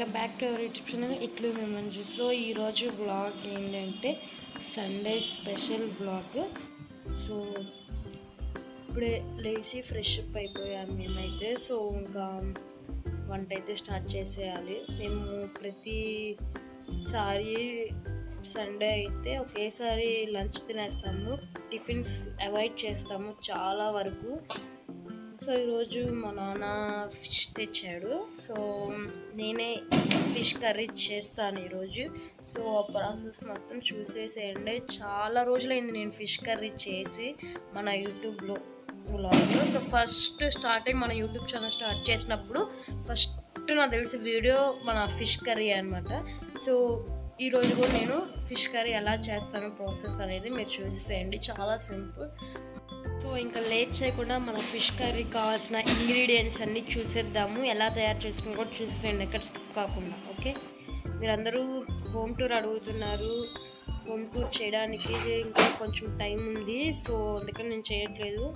Welcome back to our YouTube channel ఇట్లు మేము. So ఈరోజు వ్లాగ్ ఏంటంటే సండే స్పెషల్ వ్లాగ్. సో ఇప్పుడే లేచి ఫ్రెష్ అప్ అయిపోయాము మేమైతే. సో ఇంకా వంట అయితే స్టార్ట్ చేసేయాలి. మేము ప్రతిసారి సండే అయితే ఒకేసారి లంచ్ తినేస్తాము, టిఫిన్స్ అవాయిడ్ చేస్తాము చాలా వరకు. సో ఈరోజు మా నాన్న ఫిష్ తెచ్చాడు. సో నేనే ఫిష్ కర్రీ చేస్తాను ఈరోజు. సో ఆ ప్రాసెస్ మొత్తం చూసేసేయండి. చాలా రోజులైంది నేను ఫిష్ కర్రీ చేసి మన యూట్యూబ్లో వ్లాగ్లో. సో ఫస్ట్ స్టార్టింగ్ మన యూట్యూబ్ ఛానల్ స్టార్ట్ చేసినప్పుడు ఫస్ట్ నాకు తెలిసి వీడియో మన ఫిష్ కర్రీ అనమాట. సో ఈరోజు కూడా నేను ఫిష్ కర్రీ ఎలా చేస్తాను ప్రాసెస్ అనేది మీరు చూసేసేయండి. చాలా సింపుల్. సో ఇంకా లేట్ చేయకుండా మన ఫిష్ కర్రీ కావాల్సిన ఇంగ్రీడియంట్స్ అన్నీ చూసేద్దాము. ఎలా తయారు చేసుకుని కూడా చూసేసేయండి, ఎక్కడ స్కిప్ కాకుండా. ఓకే, మీరందరూ హోమ్ టూర్ అడుగుతున్నారు. హోమ్ టూర్ చేయడానికి ఇంకా కొంచెం టైం ఉంది, సో అందుకని నేను చేయట్లేదు.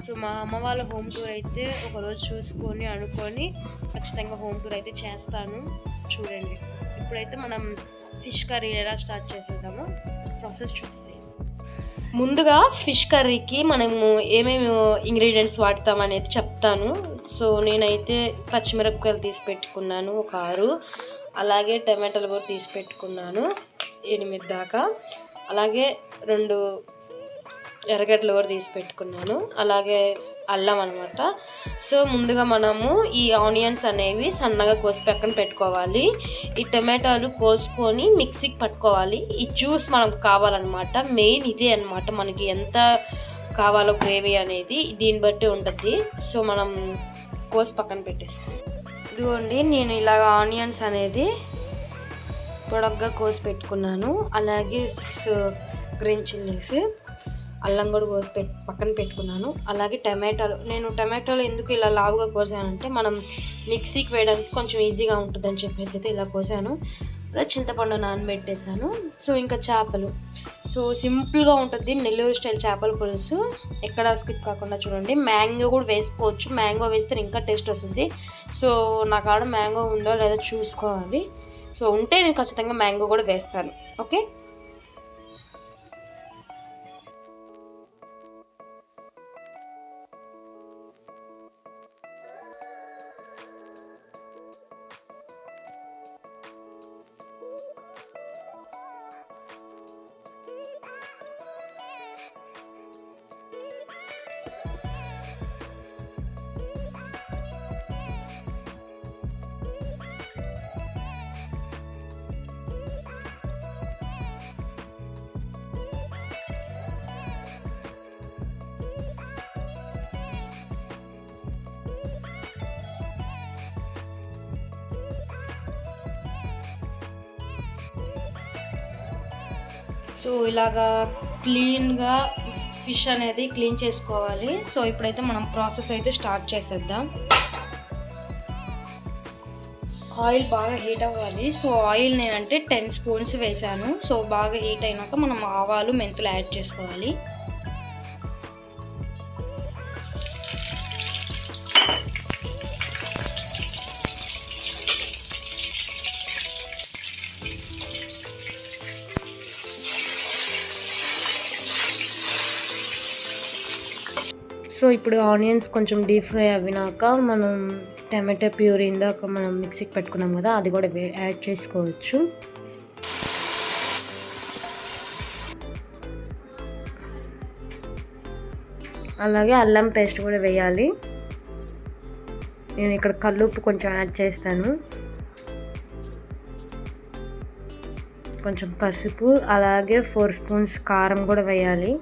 సో మా అమ్మ వాళ్ళ హోమ్ టూర్ అయితే ఒకరోజు చూసుకొని అనుకొని ఖచ్చితంగా హోమ్ టూర్ అయితే చేస్తాను. చూడండి, ఇప్పుడైతే మనం ఫిష్ కర్రీ ఎలా స్టార్ట్ చేసేద్దామో ప్రాసెస్ చూసేసేయండి. ముందుగా ఫిష్ కర్రీకి మనము ఏమేమి ఇంగ్రీడియంట్స్ వాడతామనేది చెప్తాను. సో నేనైతే పచ్చిమిరపకాయలు తీసి పెట్టుకున్నాను ఒక 6, అలాగే టమాటాలు కూడా తీసి పెట్టుకున్నాను 8 దాకా, అలాగే 2 ఎర్రగడ్డలు కూడా తీసి పెట్టుకున్నాను, అలాగే అల్లం అనమాట. సో ముందుగా మనము ఈ ఆనియన్స్ అనేవి సన్నగా కోసి పక్కన పెట్టుకోవాలి. ఈ టమాటాలు కోసుకొని మిక్సీకి పట్టుకోవాలి. ఈ జ్యూస్ మనకు కావాలన్నమాట. మెయిన్ ఇదే అనమాట, మనకి ఎంత కావాలో గ్రేవీ అనేది దీన్ని బట్టి ఉంటుంది. సో మనం కోసి పక్కన పెట్టేసుకోవాలి. ఇదిగోండి, నేను ఇలాగ ఆనియన్స్ అనేది పొడగ్గా కోసి పెట్టుకున్నాను. అలాగే 6 గ్రీన్ చిల్లీస్, అల్లం కూడా కోసి పక్కన పెట్టుకున్నాను. అలాగే టమాటాలు ఎందుకు ఇలా లావుగా కోసానంటే మనం మిక్సీకి వేయడానికి కొంచెం ఈజీగా ఉంటుందని చెప్పేసి అయితే ఇలా కోసాను. అలా చింతపండు నానబెట్టేసాను. సో ఇంకా చేపలు, సో సింపుల్గా ఉంటుంది నెల్లూరు స్టైల్ చేపల పులుసు. ఎక్కడ స్కిప్ కాకుండా చూడండి. మ్యాంగో కూడా వేసుకోవచ్చు, మ్యాంగో వేస్తే ఇంకా టేస్ట్ వస్తుంది. సో నా కాడ మ్యాంగో ఉందో లేదో చూసుకోవాలి. సో ఉంటే నేను ఖచ్చితంగా మ్యాంగో కూడా వేస్తాను. ఓకే, సో ఇలాగా క్లీన్గా ఫిష్ అనేది క్లీన్ చేసుకోవాలి. సో ఇప్పుడైతే మనం ప్రాసెస్ అయితే స్టార్ట్ చేసేద్దాం. ఆయిల్ బాగా హీట్ అవ్వాలి. సో ఆయిల్ నేనంటే 10 స్పూన్స్ వేసాను. సో బాగా హీట్ అయినాక మనం ఆవాలు మెంతులు యాడ్ చేసుకోవాలి. సో ఇప్పుడు ఆనియన్స్ కొంచెం డీప్ ఫ్రై అవినాక మనం టమాటో ప్యూరీ ఇందాక మనం మిక్సీకి పెట్టుకున్నాం కదా, అది కూడా యాడ్ చేసుకోవచ్చు. అలాగే అల్లం పేస్ట్ కూడా వేయాలి. నేను ఇక్కడ కల్లుప్పు కొంచెం యాడ్ చేస్తాను, కొంచెం పసుపు, అలాగే 4 స్పూన్స్ కారం కూడా వేయాలి.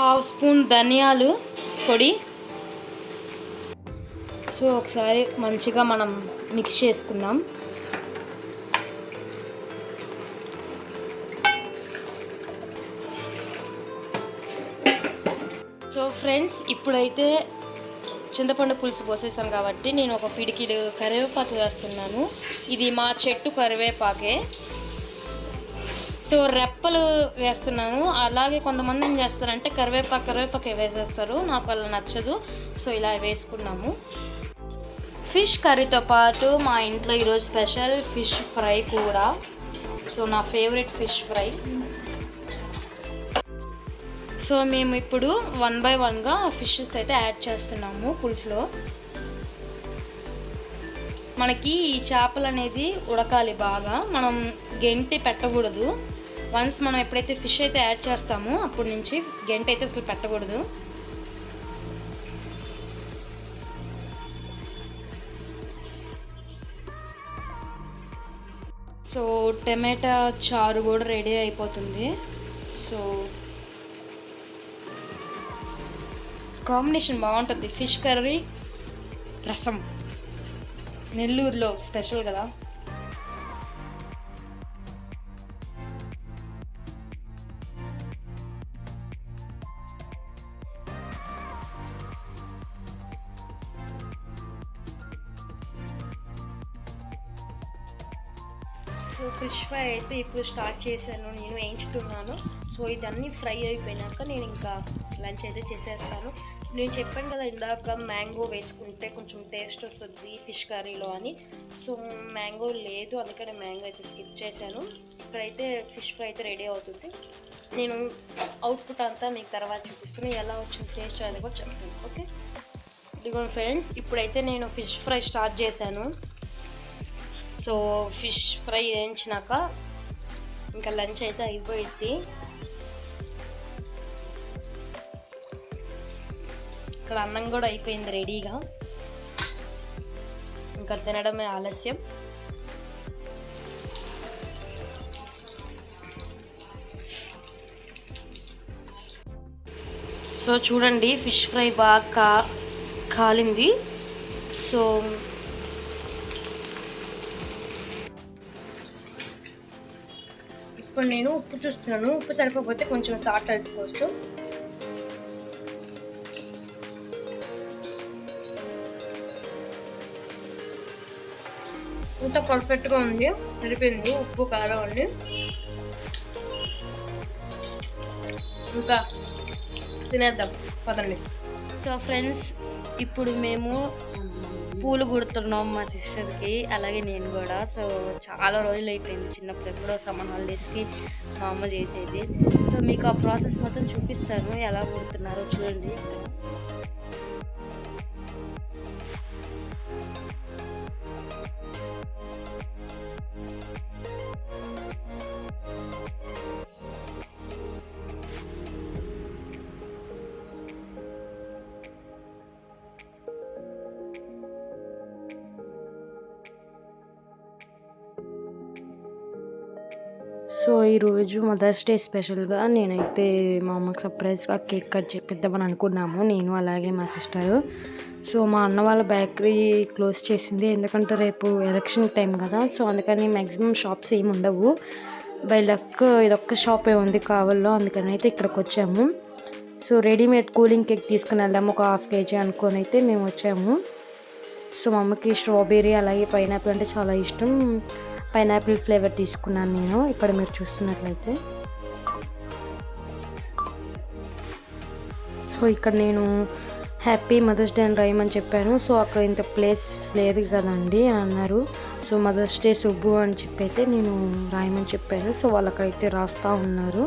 ½ స్పూన్ ధనియాలు పొడి. సో ఒకసారి మంచిగా మనం మిక్స్ చేసుకుందాం. సో ఫ్రెండ్స్, ఇప్పుడైతే చింతపండు పులుసు పోసేసాను కాబట్టి నేను ఒక పిడికిడు కరివేపాకు వేస్తున్నాను. ఇది మా చెట్టు కరివేపాకే. సో రెప్పలు వేస్తున్నాను. అలాగే కొంతమంది ఏం చేస్తారంటే కరివేపాకే వేసేస్తారు. నాకు అలా నచ్చదు. సో ఇలా వేసుకున్నాము. ఫిష్ కర్రీతో పాటు మా ఇంట్లో ఈరోజు స్పెషల్ ఫిష్ ఫ్రై కూడా. సో నా ఫేవరెట్ ఫిష్ ఫ్రై. సో మేము ఇప్పుడు 1 by 1గా ఫిషెస్ అయితే యాడ్ చేస్తున్నాము పులుసులో. మనకి ఈ చేపలు అనేది ఉడకాలి బాగా, మనం గెంటి పెట్టకూడదు. వన్స్ మనం ఎప్పుడైతే ఫిష్ అయితే యాడ్ చేస్తామో అప్పటి నుంచి గెంటి అయితే అసలు పెట్టకూడదు. సో టమాటా చారు కూడా రెడీ అయిపోతుంది. సో కాంబినేషన్ బాగుంటుంది. ఫిష్ కర్రీ రసం నెల్లూరులో స్పెషల్ కదా. సో ఫిష్ ఫ్రై అయితే ఇప్పుడు స్టార్ట్ చేశాను, నేను వేయించుతున్నాను. సో ఇదన్నీ ఫ్రై అయిపోయినాక నేను ఇంకా లంచ్ అయితే చేసేస్తాను. నేను చెప్పాను కదా ఇందాక మ్యాంగో వేసుకుంటే కొంచెం టేస్ట్ వస్తుంది ఫిష్ కర్రీలో అని. సో మ్యాంగో లేదు, అందుకని మ్యాంగో అయితే స్కిప్ చేశాను. ఇక్కడైతే ఫిష్ ఫ్రై అయితే రెడీ అవుతుంది. నేను అవుట్పుట్ అంతా మీకు తర్వాత చూపిస్తాను, ఎలా వచ్చింది టేస్ట్ అనేది కూడా చెప్తాను. ఓకే ఇదిగోండి ఫ్రెండ్స్, ఇప్పుడైతే నేను ఫిష్ ఫ్రై స్టార్ట్ చేశాను. సో ఫిష్ ఫ్రై వేయించినాక ఇంకా లంచ్ అయితే అయిపోయింది. ఇక్కడ అన్నం కూడా అయిపోయింది రెడీగా, ఇంకా తినడమే ఆలస్యం. సో చూడండి ఫిష్ ఫ్రై బాగా కాలింది. సో ఇప్పుడు నేను ఉప్పు చూస్తున్నాను, ఉప్పు సరిపోతే కొంచెం సాల్ట్ వేసుకోవచ్చు. ఇంత పర్ఫెక్ట్గా ఉంది, సరిపోయింది ఉప్పు కారం అండి. ఇంకా తినేద్దాం పదండి. సో ఫ్రెండ్స్, ఇప్పుడు మేము పూలు కుడుతున్నాం మా సిస్టర్కి, అలాగే నేను కూడా. సో చాలా రోజులు అయిపోయింది, చిన్నప్పుడు ఎప్పుడో సమ్మర్ హాలిడేస్కి మా అమ్మ చేసేది. సో మీకు ఆ ప్రాసెస్ మొత్తం చూపిస్తాను, ఎలా కుడుతున్నారో చూడండి. సో ఈరోజు మదర్స్ డే స్పెషల్గా నేనైతే మా అమ్మకి సర్ప్రైజ్గా కేక్ కట్ చేపిద్దామని అనుకున్నాము, నేను అలాగే మా సిస్టరు. సో మా అన్న వాళ్ళ బేకరీ క్లోజ్ చేసింది, ఎందుకంటే రేపు ఎలక్షన్ టైం కదా. సో అందుకని మ్యాక్సిమం షాప్స్ ఏమి ఉండవు. బై లక్ ఇదొక్క షాపే ఉంది కావల్లో, అందుకని అయితే ఇక్కడికి వచ్చాము. సో రెడీమేడ్ కూలింగ్ కేక్ తీసుకుని వెళ్దాము, ఒక 1/2 kg అనుకొని అయితే మేము వచ్చాము. సో మా అమ్మకి స్ట్రాబెర్రీ అలాగే పైనాపిల్ అంటే చాలా ఇష్టం. పైనాపిల్ ఫ్లేవర్ తీసుకున్నాను నేను, ఇక్కడ మీరు చూస్తున్నట్లయితే. సో ఇక్కడ నేను హ్యాపీ మదర్స్ డే అని రాయమని చెప్పాను. సో అక్కడ ఇంత ప్లేస్ లేదు కదండి అని అన్నారు. సో మదర్స్ డే సుబ్బు అని చెప్పి అయితే నేను రాయమని చెప్పాను. సో వాళ్ళు అక్కడైతే రాస్తూ ఉన్నారు.